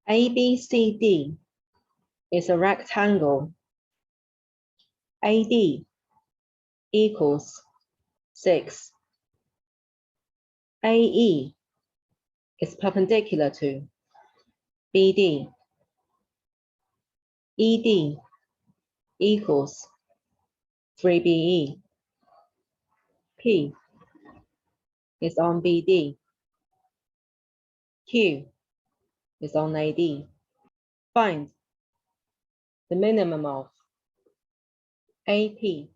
ABCD is a rectangle. AD equals 6. AE is perpendicular to BD. ED equals 3BE. P is on BD. Q is on AD. Find the minimum of AP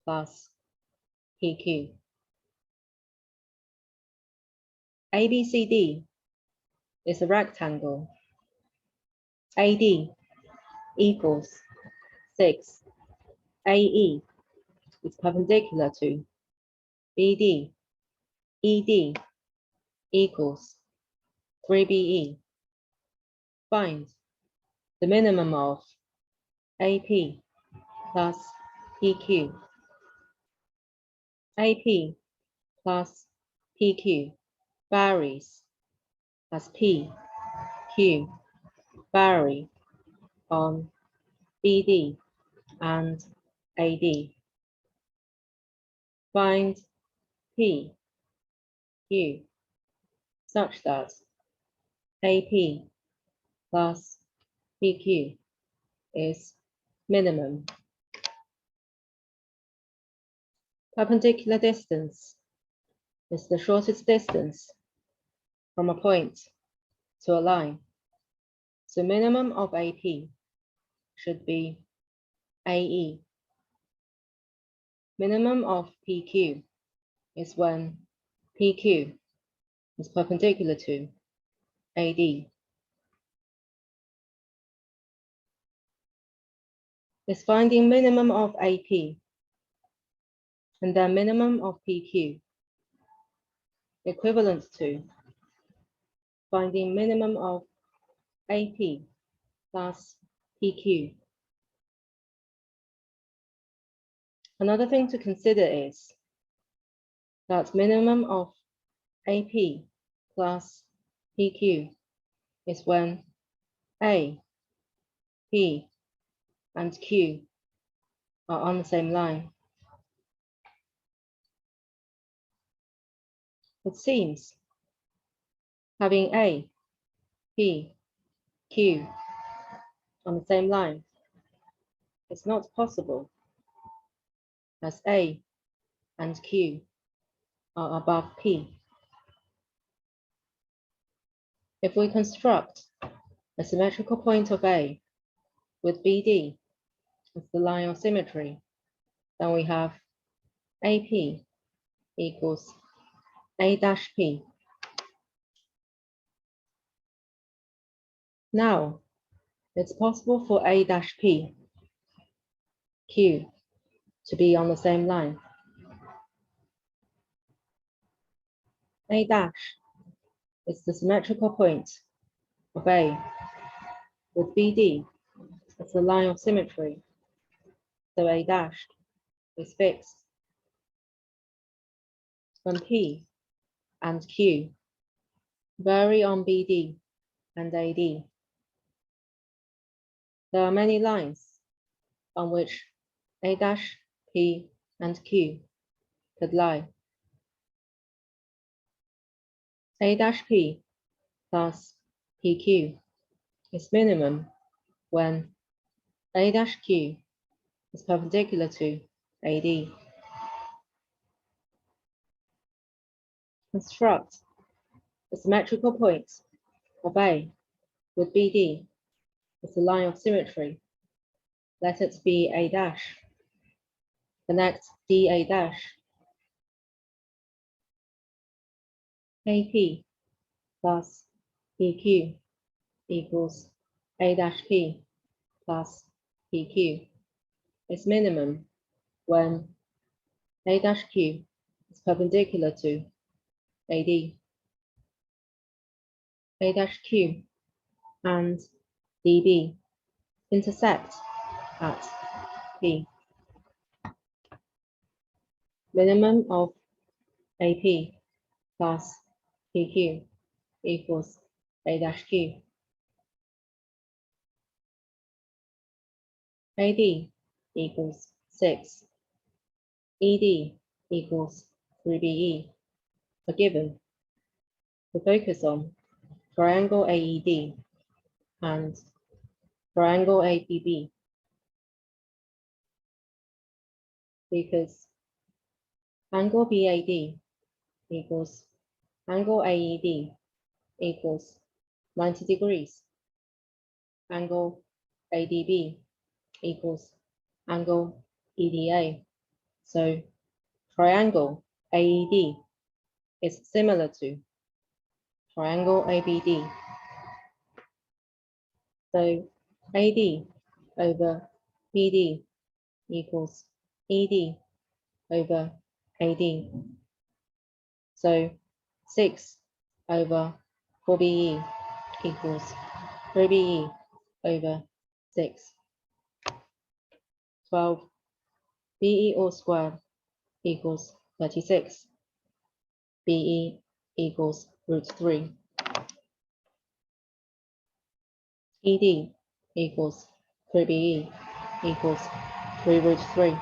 plus PQ. ABCD is a rectangle. AD equals 6. AE is perpendicular to BD. ED equals 3BE. Find the minimum of AP plus PQ. AP plus PQ varies as P, Q vary on BD and AD. Find P, Q such that AP plus PQ is minimum. Perpendicular distance is the shortest distance from a point to a line. So minimum of AP should be AE. Minimum of PQ is when PQ is perpendicular to AD. Is finding minimum of AP and then minimum of PQ equivalent to finding minimum of AP plus PQ. Another thing to consider is that minimum of AP plus PQ is when A, P, and Q are on the same line. It seems having A, P, Q on the same line is not possible, as A and Q are above P. If we construct a symmetrical point of A with BD as the line of symmetry, then we have AP equals A dash P. Now, it's possible for A dash P, Q to be on the same line. A dash is the symmetrical point of A with BD as the line of symmetry, so A dash is fixed. When P and Q vary on BD and AD, there are many lines on which A dash, P, and Q could lie. A dash P plus PQ is minimum when A dash Q is perpendicular to AD. Construct a symmetrical point of A with BD as the line of symmetry. Let it be A dash. Connect DA dash. AP plus PQ equals A dash P plus PQ is minimum when A dash Q is perpendicular to AD. A dash Q and DB intersect at P. Minimum of AP plus PQ equals A dash Q. AD equals 6. ED equals 3BE. A given. To focus on triangle AED and triangle ABB, because angle BAD equals angle AED equals 90 degrees. Angle ADB equals angle EDA. So triangle AED is similar to triangle ABD. So AD over BD equals ED over AD. So 6 over 4BE equals 3BE over 6. 12 BE all squared equals 36. BE equals root 3. ED equals 3BE equals 3 root 3.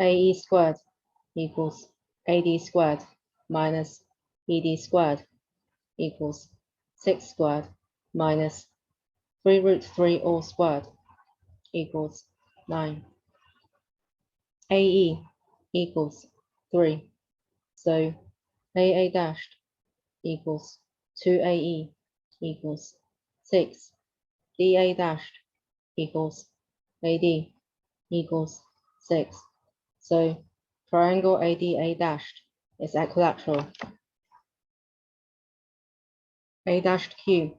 AE squared equals AD squared minus BD squared equals 6 squared minus 3 root 3 all squared equals 9. AE equals 3. So AA dashed equals 2AE equals 6. DA dashed equals AD equals 6. So triangle ADA dashed is equilateral. A dashed Q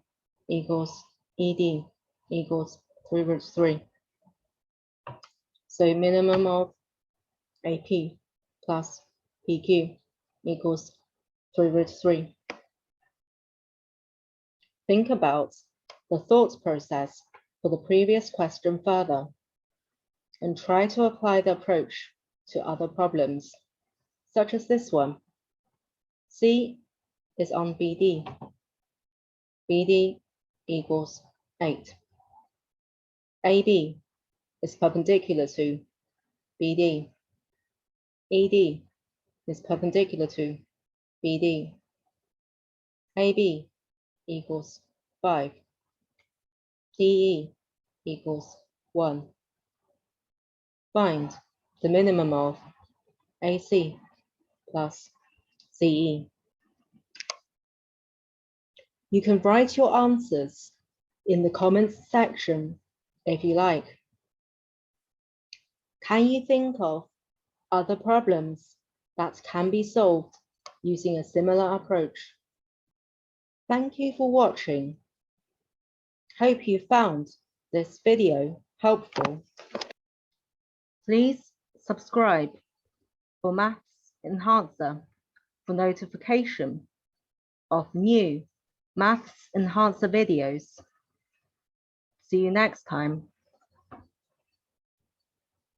equals ED equals 3 root 3. So minimum of AP plus PQ equals 3 root 3. Think about the thought process for the previous question further and try to apply the approach to other problems, such as this one. C is on BD. BD equals 8. AB is perpendicular to BD. ED is perpendicular to BD. AB equals 5. DE equals 1. Find the minimum of AC plus CE. You can write your answers in the comments section if you like. Can you think of other problems that can be solved using a similar approach? Thank you for watching. Hope you found this video helpful. Please subscribe for Maths Enhancer for notification of new Maths Enhancer videos. See you next time.